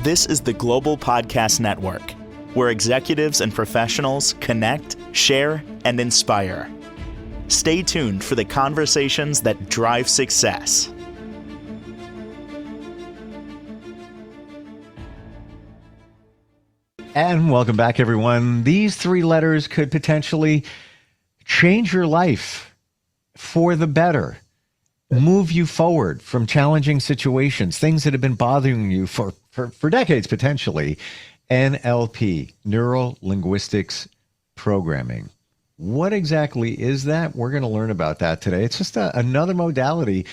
This is the Global Podcast Network, where executives and professionals connect, share, and inspire. Stay tuned for the conversations that drive success. And welcome back, everyone. These three letters could potentially change your life for the better, move you forward from challenging situations, things that have been bothering you for decades, potentially. NLP, Neuro Linguistics Programming. What exactly is that? We're going to learn about that today. It's just another modality,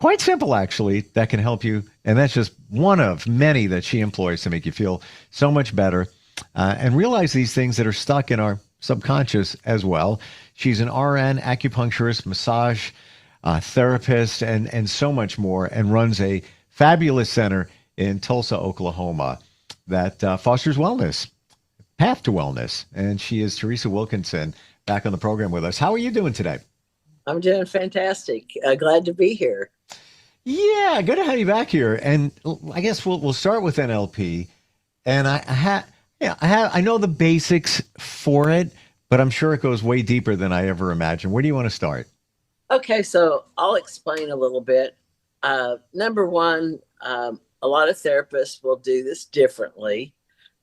quite simple, actually, that can help you. And that's just one of many that she employs to make you feel so much better and realize these things that are stuck in our subconscious as well. She's an RN, acupuncturist, massage therapist, and so much more, and runs a fabulous center in Tulsa, Oklahoma, that fosters wellness, path to wellness. And she is Teresa Wilkinson, back on the program with us. How are you doing today? I'm doing fantastic. Glad to be here. Yeah, good to have you back here. And I guess we'll start with NLP. And I know the basics for it, but I'm sure it goes way deeper than I ever imagined. Where do you want to start? Okay, so I'll explain a little bit. Number one, a lot of therapists will do this differently.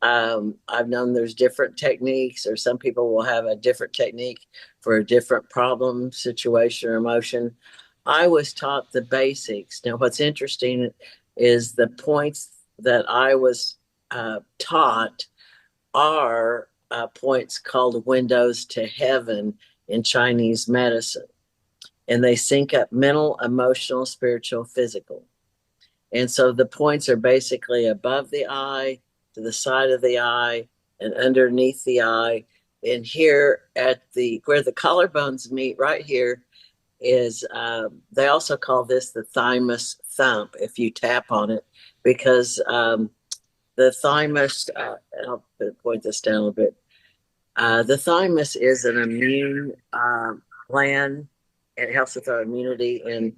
I've known there's different techniques, or some people will have a different technique for a different problem, situation, or emotion. I was taught the basics. Now, what's interesting is the points that I was taught are points called windows to heaven in Chinese medicine. And they sync up mental, emotional, spiritual, physical. And so the points are basically above the eye, to the side of the eye, and underneath the eye. And here at where the collarbones meet right here is, they also call this the thymus thump if you tap on it, because the thymus, and I'll point this down a little bit. The thymus is an immune gland. It helps with our immunity, and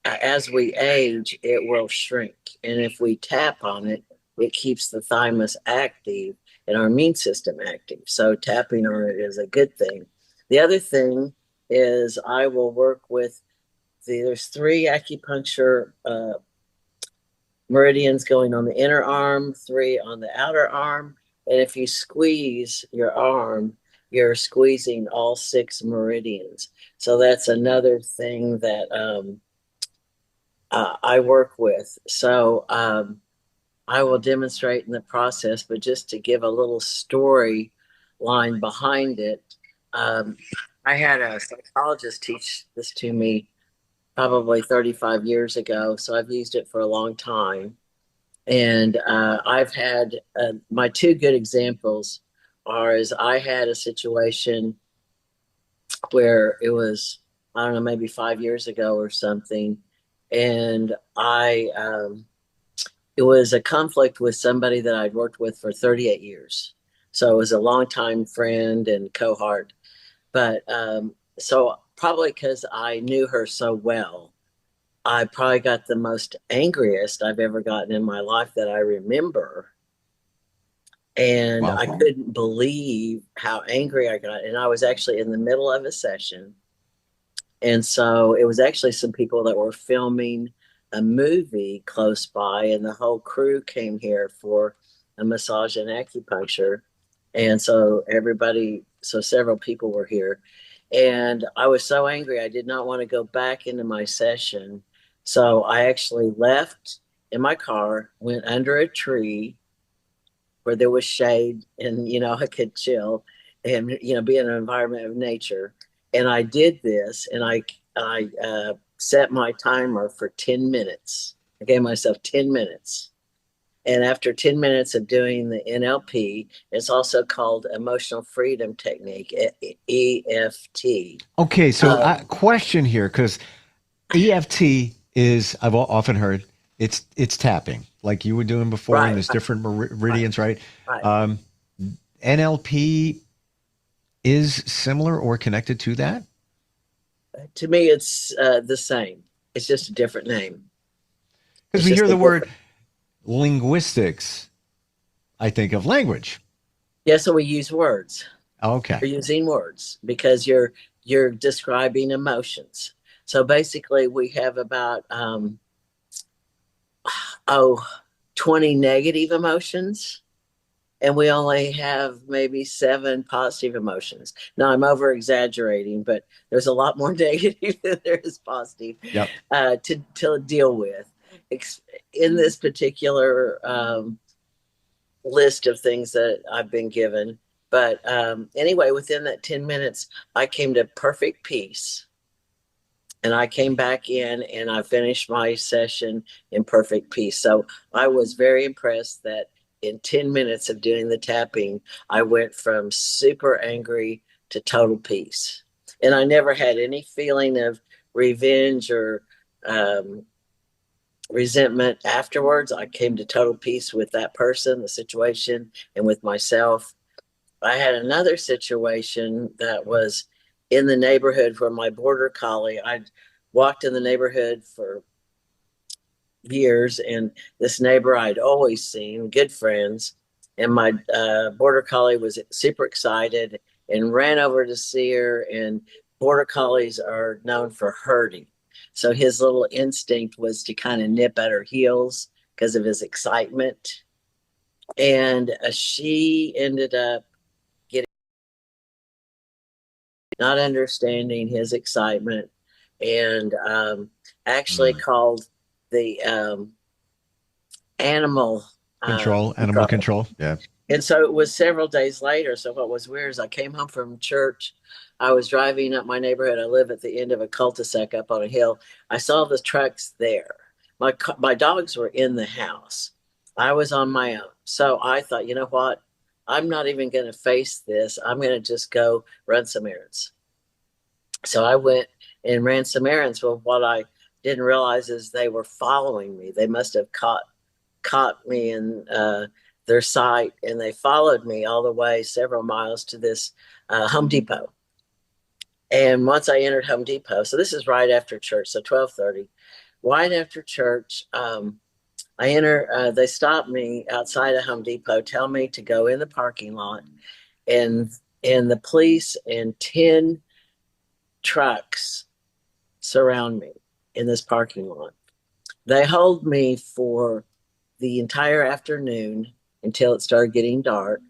as we age, it will shrink. And if we tap on it, it keeps the thymus active and our immune system active. So tapping on it is a good thing. The other thing is I will work with there's 3 acupuncture meridians going on the inner arm, 3 on the outer arm. And if you squeeze your arm, you're squeezing all 6 meridians. So that's another thing that I work with. So I will demonstrate in the process, but just to give a little story line behind it, I had a psychologist teach this to me probably 35 years ago. So I've used it for a long time. And I've had my 2 good examples is I had a situation where it was, I don't know, maybe 5 years ago or something. And it was a conflict with somebody that I'd worked with for 38 years. So it was a longtime friend and cohort. But so probably because I knew her so well, I probably got the most angriest I've ever gotten in my life that I remember. And wow. I couldn't believe how angry I got. And I was actually in the middle of a session. And so it was actually some people that were filming a movie close by, and the whole crew came here for a massage and acupuncture. And so several people were here. And I was so angry, I did not want to go back into my session. So I actually left in my car, went under a tree where there was shade and, I could chill and, be in an environment of nature. And I did this, and I set my timer for 10 minutes. I gave myself 10 minutes. And after 10 minutes of doing the NLP, it's also called Emotional Freedom Technique, EFT. Okay, so question here, because EFT is, I've often heard, it's tapping, like you were doing before, right, and there's different meridians, right? Right. NLP is similar or connected to that? To me, it's the same. It's just a different name. Because we hear the word linguistics, I think of language. Yeah, so we use words. Okay. We're using words because you're describing emotions. So basically, we have about oh 20 negative emotions, and we only have maybe 7 positive emotions. Now I'm over exaggerating, but there's a lot more negative than there is positive Yep. to deal with in this particular list of things that I've been given. But anyway, within that 10 minutes, I came to perfect peace. And I came back in and I finished my session in perfect peace. So I was very impressed that in 10 minutes of doing the tapping, I went from super angry to total peace. And I never had any feeling of revenge or resentment afterwards. I came to total peace with that person, the situation, and with myself. I had another situation that was in the neighborhood where my border collie, I walked in the neighborhood for years, and this neighbor I'd always seen, good friends, and my border collie was super excited and ran over to see her. And border collies are known for herding. So his little instinct was to kind of nip at her heels because of his excitement. And she ended up not understanding his excitement, and actually called the animal Animal control. Yeah. And so it was several days later. So what was weird is I came home from church. I was driving up my neighborhood. I live at the end of a cul-de-sac up on a hill. I saw the trucks there. My dogs were in the house. I was on my own. So I thought, you know what? I'm not even going to face this. I'm going to just go run some errands. So I went and ran some errands. Well, what I didn't realize is they were following me. They must have caught me in their sight, and they followed me all the way several miles to this Home Depot. And once I entered Home Depot, so this is right after church, so 12:30, right after church, I enter. They stop me outside of Home Depot, tell me to go in the parking lot, and the police and 10 trucks surround me in this parking lot. They hold me for the entire afternoon until it started getting dark.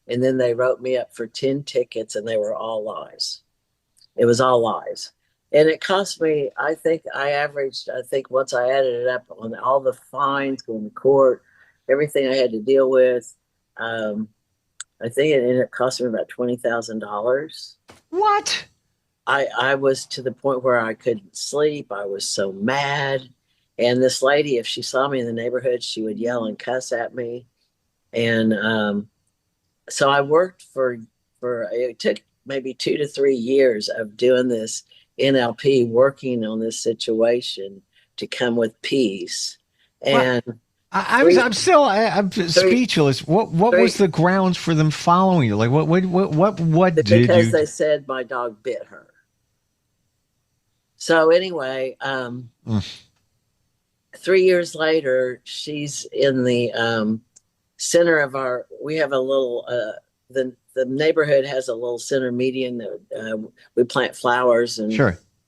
And then they wrote me up for 10 tickets, and they were all lies. It was all lies. And it cost me, I think once I added it up on all the fines, going to court, everything I had to deal with, I think it ended up costing me about $20,000. What? I was to the point where I couldn't sleep. I was so mad. And this lady, if she saw me in the neighborhood, she would yell and cuss at me. And so I worked for it took maybe 2 to 3 years of doing this NLP, working on this situation to come with peace. And I'm speechless. What was the grounds for them following you? Like what did you? Because they said my dog bit her. So anyway, 3 years later, she's in the center of we have a little, the neighborhood has a little center median that we plant flowers and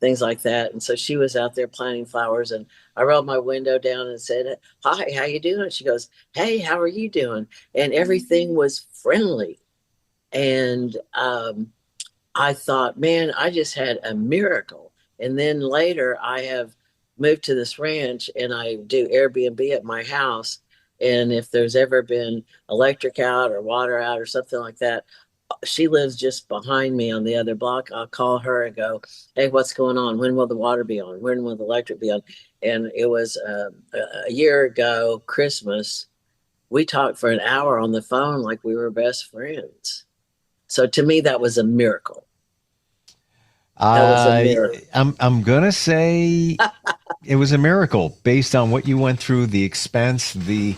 things like that. And so she was out there planting flowers, and I rolled my window down and said, "Hi, how you doing?" She goes, "Hey, how are you doing?" And everything was friendly. And I thought, man, I just had a miracle. And then later I have moved to this ranch, and I do Airbnb at my house. And if there's ever been electric out or water out or something like that, she lives just behind me on the other block. I'll call her and go, "Hey, what's going on? When will the water be on? When will the electric be on?" And it was a year ago, Christmas. We talked for an hour on the phone like we were best friends. So to me, that was a miracle. I'm gonna say it was a miracle based on what you went through, the expense, the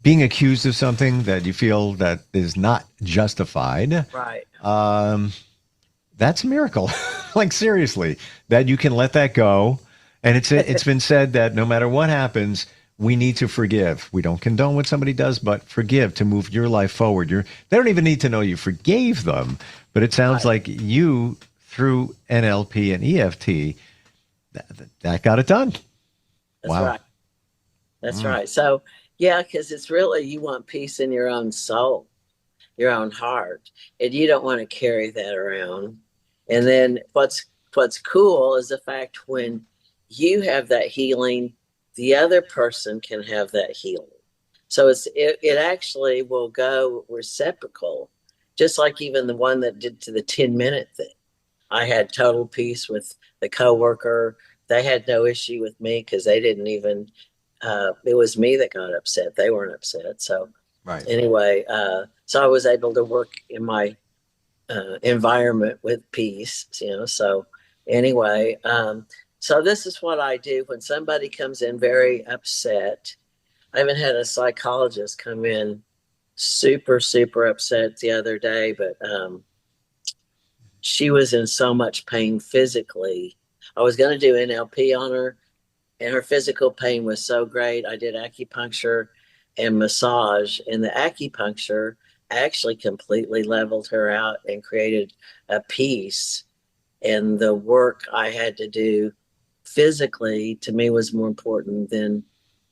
being accused of something that you feel that is not justified. Right. That's a miracle. Like seriously, that you can let that go. And it's been said that no matter what happens, we need to forgive. We don't condone what somebody does, but forgive to move your life forward. They don't even need to know you forgave them, but it sounds like you, through NLP and EFT, that got it done. That's right. That's right. So, yeah, because it's really, you want peace in your own soul, your own heart, and you don't want to carry that around. And then what's cool is the fact when you have that healing, the other person can have that healing. So it actually will go reciprocal, just like even the one that did to the 10-minute thing. I had total peace with the coworker. They had no issue with me because they didn't even, it was me that got upset. They weren't upset. So anyway, so I was able to work in my environment with peace, so anyway, so this is what I do when somebody comes in very upset. I even had a psychologist come in super, super upset the other day, but she was in so much pain physically. I was going to do NLP on her, and her physical pain was so great. I did acupuncture and massage, and the acupuncture actually completely leveled her out and created a peace. And the work I had to do physically, to me, was more important than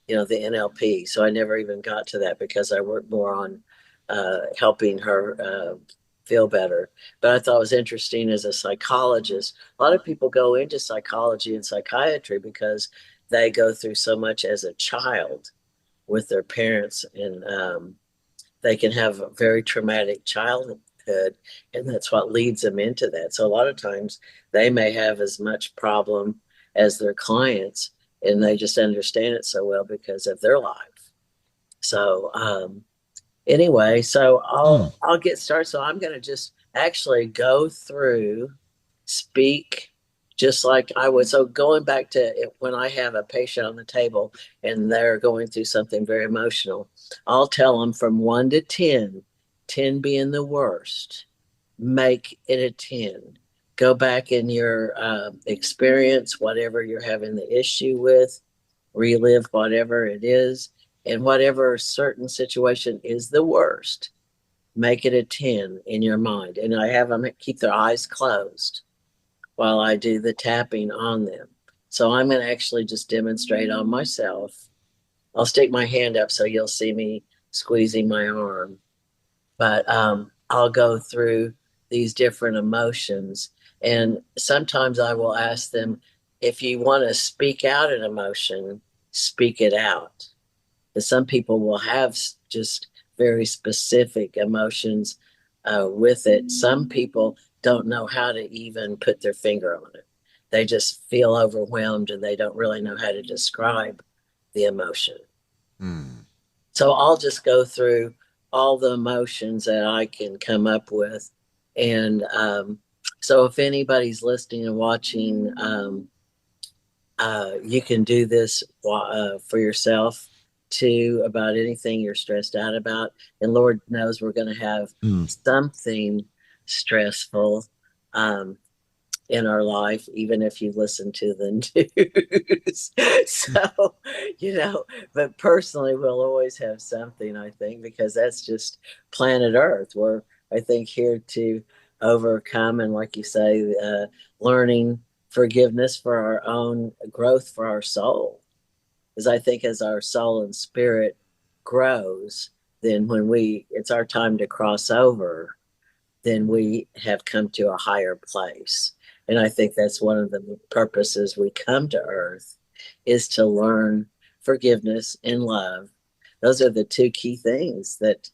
the NLP. So I never even got to that because I worked more on helping her feel better. But I thought it was interesting as a psychologist. A lot of people go into psychology and psychiatry because they go through so much as a child with their parents, and they can have a very traumatic childhood, and that's what leads them into that. So a lot of times they may have as much problem as their clients, and they just understand it so well because of their life. So anyway, so I'll get started. So I'm going to just actually go through, speak just like I would. So going back to it, when I have a patient on the table and they're going through something very emotional, I'll tell them from 1 to 10, 10 being the worst, make it a 10. Go back in your experience, whatever you're having the issue with, relive whatever it is, and whatever certain situation is the worst, make it a 10 in your mind. And I have them keep their eyes closed while I do the tapping on them. So I'm going to actually just demonstrate on myself. I'll stick my hand up so you'll see me squeezing my arm. But I'll go through these different emotions. And sometimes I will ask them, if you want to speak out an emotion, speak it out. Because some people will have just very specific emotions with it. Some people don't know how to even put their finger on it. They just feel overwhelmed and they don't really know how to describe the emotion. So I'll just go through all the emotions that I can come up with. And so if anybody's listening and watching, you can do this for yourself too, about anything you're stressed out about. And Lord knows we're going to have something stressful in our life, even if you listen to the news. So, but personally, we'll always have something, I think, because that's just planet Earth. We're, I think, here to overcome, and like you say, learning forgiveness for our own growth for our soul. Because I think as our soul and spirit grows, then when it's our time to cross over, then we have come to a higher place. And I think that's one of the purposes we come to Earth, is to learn forgiveness and love. Those are the two key things that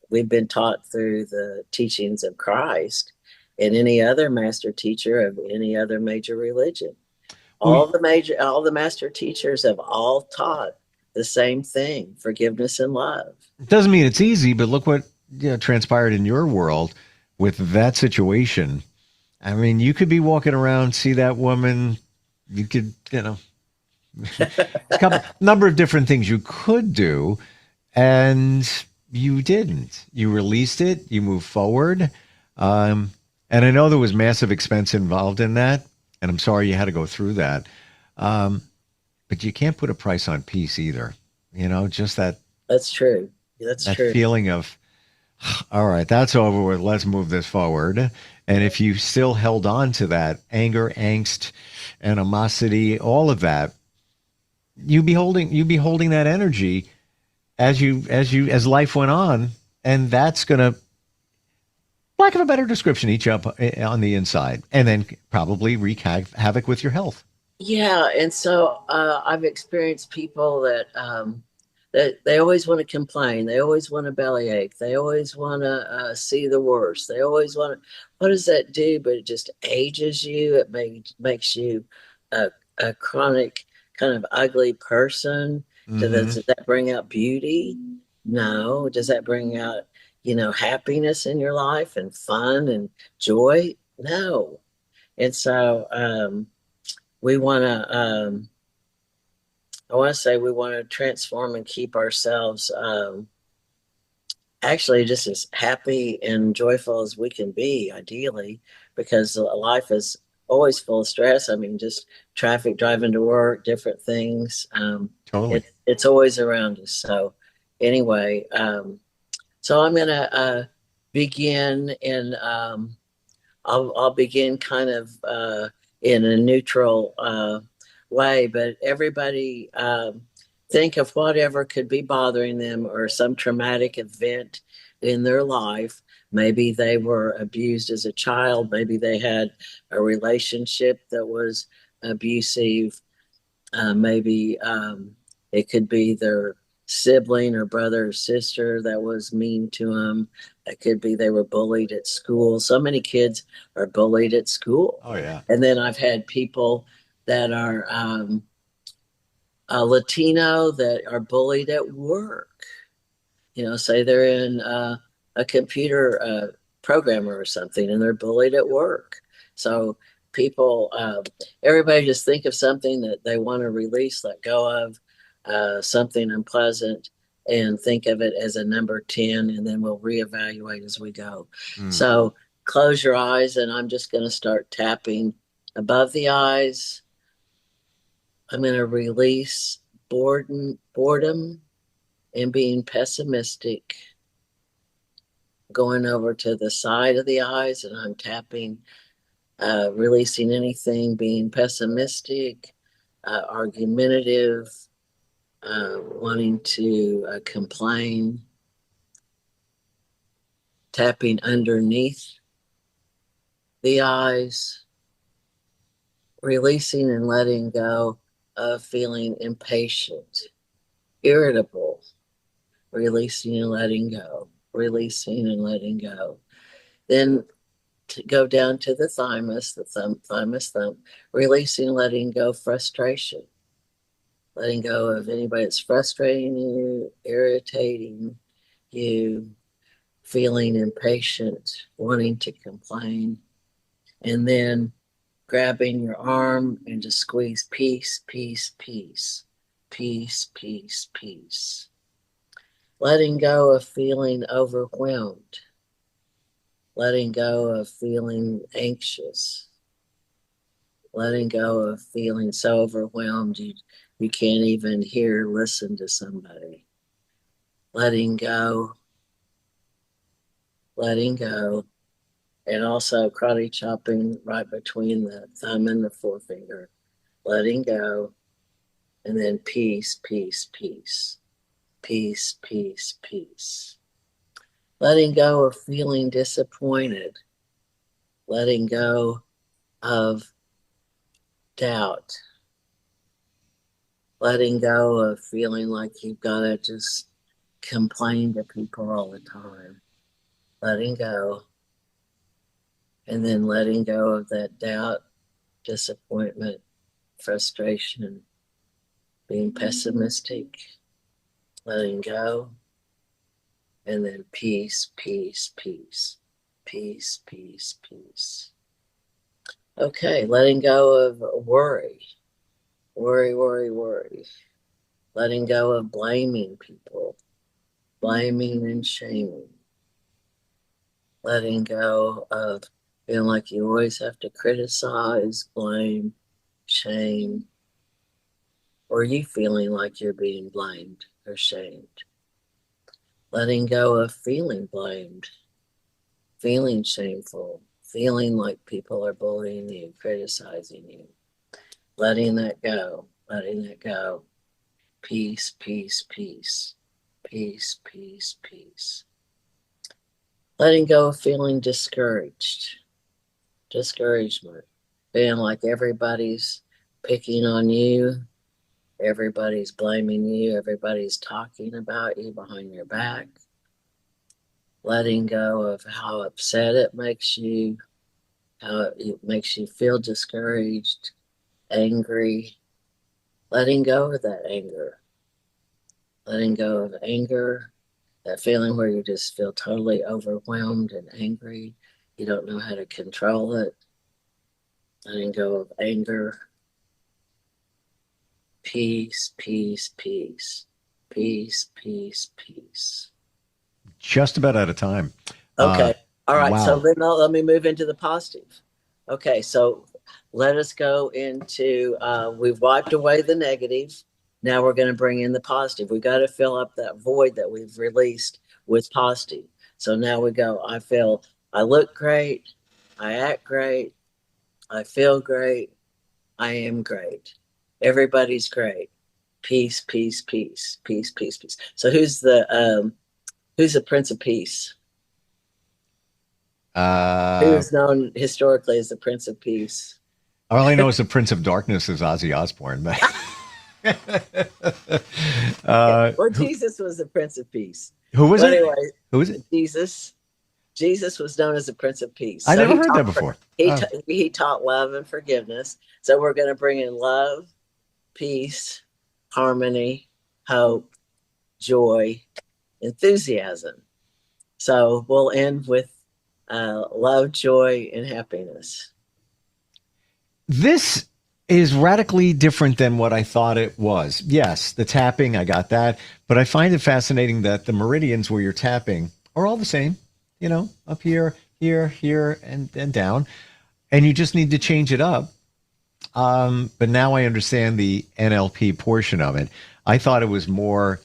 we've been taught through the teachings of Christ and any other master teacher of any other major religion. All the master teachers have all taught the same thing: forgiveness and love. It doesn't mean it's easy, but look what transpired in your world with that situation. I mean, you could be walking around, see that woman, you could, a number of different things you could do, and you didn't. You released it, you moved forward. And I know there was massive expense involved in that, and I'm sorry you had to go through that. But but you can't put a price on peace either. Just That's true. That's that true. feeling of, all right, that's over with. Let's move this forward. And if you still held on to that anger, angst, animosity, all of that, you'd be holding that energy as life went on, and that's gonna, lack of a better description, eat you up on the inside, and then probably wreak havoc with your health. Yeah, and so I've experienced people that they always want to complain, they always want to bellyache, they always want to see the worst, they always want to. What does that do? But it just ages you. It makes you a, a chronic kind of ugly person. Mm-hmm. Does that bring out beauty? No. Does that bring out happiness in your life and fun and joy? No. And so we want to I want to say we want to transform and keep ourselves actually just as happy and joyful as we can be, ideally, because life is always full of stress. I mean, just traffic, driving to work, different things. Totally. It's always around us. So anyway, so I'm gonna begin in I'll begin kind of in a neutral way, but everybody think of whatever could be bothering them or some traumatic event in their life. Maybe they were abused as a child. Maybe they had a relationship that was abusive. Maybe it could be their sibling or brother or sister that was mean to them. It could be they were bullied at school. So many kids are bullied at school. Oh yeah. And then I've had people that are Latino that are bullied at work. Say they're in a computer programmer or something and they're bullied at work. So people, everybody just think of something that they want to release, let go of, something unpleasant, and think of it as a number 10, and then we'll reevaluate as we go. Mm. So close your eyes, and I'm just going to start tapping above the eyes. I'm going to release boredom and being pessimistic, going over to the side of the eyes, and I'm tapping, releasing anything, being pessimistic, argumentative, wanting to complain, tapping underneath the eyes, releasing and letting go of feeling impatient, irritable, releasing and letting go, releasing and letting go. Then to go down to the thymus, the thymus, releasing, letting go frustration, letting go of anybody that's frustrating you, irritating you, feeling impatient, wanting to complain, and then grabbing your arm and just squeeze peace, peace, peace, peace, peace, peace. Letting go of feeling overwhelmed, letting go of feeling anxious, letting go of feeling so overwhelmed you can't even hear, listen to somebody. Letting go, and also karate chopping right between the thumb and the forefinger. Letting go, and then peace, peace, peace, peace, peace, peace. Letting go of feeling disappointed, letting go of doubt, letting go of feeling like you've got to just complain to people all the time, letting go, and then letting go of that doubt, disappointment, frustration, being pessimistic, letting go, and then peace, peace, peace, peace, peace, peace. Okay, letting go of worry, worry, worry, worry. Letting go of blaming people, blaming and shaming. Letting go of feeling like you always have to criticize, blame, shame. or you feeling like you're being blamed or shamed. Letting go of feeling blamed, feeling shameful, feeling like people are bullying you, criticizing you. Letting that go, letting it go. Peace, peace, peace, peace, peace, peace. Letting go of feeling discouraged, discouragement, feeling like everybody's picking on you, everybody's blaming you, everybody's talking about you behind your back. Letting go of how upset it makes you, how it makes you feel discouraged, angry. Letting go of that anger. Letting go of anger, that feeling where you just feel totally overwhelmed and angry. You don't know how to control it. Letting go of anger. Peace, peace, peace. Peace, peace, peace. Just about out of time. Okay. All right. Wow. So then let me move into the positive. Okay. So let us go into, we've wiped away the negative. Now we're going to bring in the positive. We got to fill up that void that we've released with positive. So now we go, I look great. I act great. I feel great. I am great. Everybody's great. Peace, peace, peace, peace, peace, peace. So who's the Prince of Peace? Who is known historically as the Prince of Peace? All I know is the Prince of Darkness is Ozzy Osbourne. Well, Jesus was the Prince of Peace. Who was it? Anyway, Who was it? Jesus. Jesus was known as the Prince of Peace. I never heard that before. He taught love and forgiveness. So we're going to bring in love, peace, harmony, hope, joy, enthusiasm. So we'll end with love, joy, and happiness. This is radically different than what I thought it was. Yes, the tapping, I got that. But I find it fascinating that the meridians where you're tapping are all the same, you know, up here, here, here, and down. And you just need to change it up. But now I understand the NLP portion of it. I thought it was more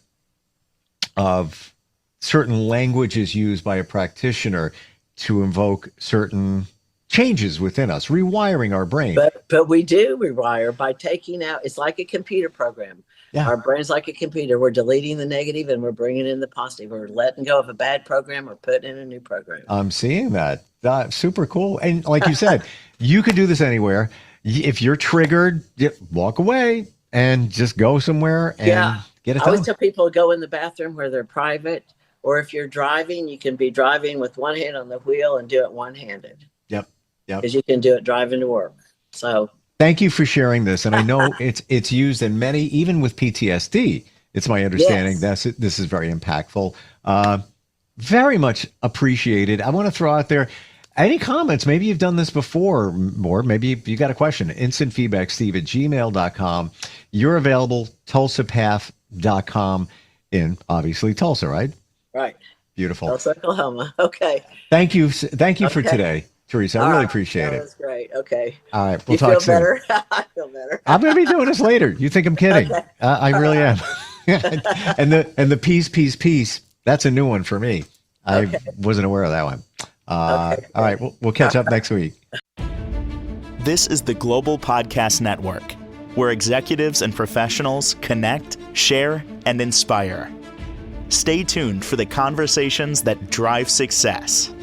of certain languages used by a practitioner to invoke certain changes within us, rewiring our brain. But we do rewire by taking out, it's like a computer program. Yeah. Our brain's like a computer. We're deleting the negative and we're bringing in the positive. We're letting go of a bad program or putting in a new program. I'm seeing that. Super cool. And like you said, you could do this anywhere. If you're triggered, walk away and just go somewhere and get it done. I always tell people to go in the bathroom where they're private, or if you're driving, you can be driving with one hand on the wheel and do it one-handed. Yep. Because you can do it driving to work. So thank you for sharing this. And I know it's used in many, even with PTSD. It's my understanding this is very impactful. Very much appreciated. I want to throw out there any comments. Maybe you've done this before, or maybe you got a question. Instant feedback, steve@gmail.com. You're available, tulsapath.com in obviously Tulsa, right? Right. Beautiful. Tulsa, Oklahoma. Okay. Thank you for today, Teresa. I really appreciate it. That was great. Okay. All right. We'll talk soon. Better? I feel better. I'm going to be doing this later. You think I'm kidding? Okay. I really am. and the peace. That's a new one for me. I wasn't aware of that one. All right. We'll catch up next week. This is the Global Podcast Network, where executives and professionals connect, share, and inspire. Stay tuned for the conversations that drive success.